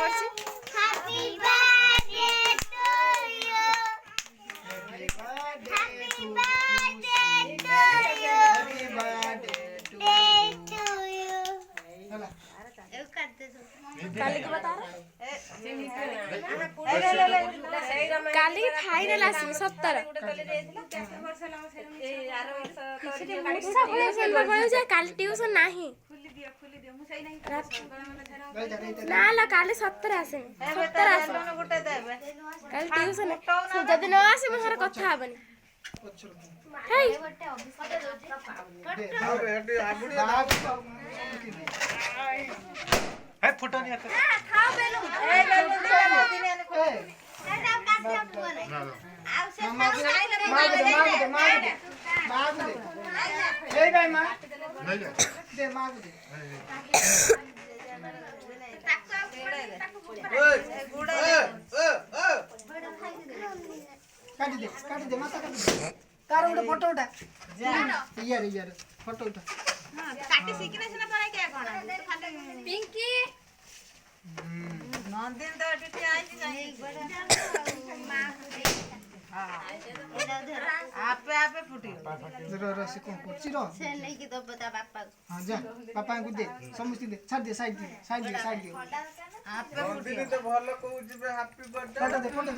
पड़छि happy birthday to you happy birthday happy birthday to you to you चला एक करते काली के बता काली फाइनल आसी 17 काली ट्यूशन नाही ना ला काली 17 आसे 17 आसे काली ट्यूशन जदी न आसे मोर कथा हबनी हेई है फोटो नहीं आता खाओ बेलू काटी दे माता काटी दे तार उठा फोटो उठा यार फोटो उठा काटी सिकिना सिना पराय के कोन पिंकी नंदिन तो टुटी आइली जाई आपे आपे फुटी रो से कोन कोची रो से नहीं कि तो बता पापा हां जा पापा को दे समझ दे छाड़ दे साइड दे आपे फुटी तो भलो कहू जे हैप्पी बर्थडे फोटो दे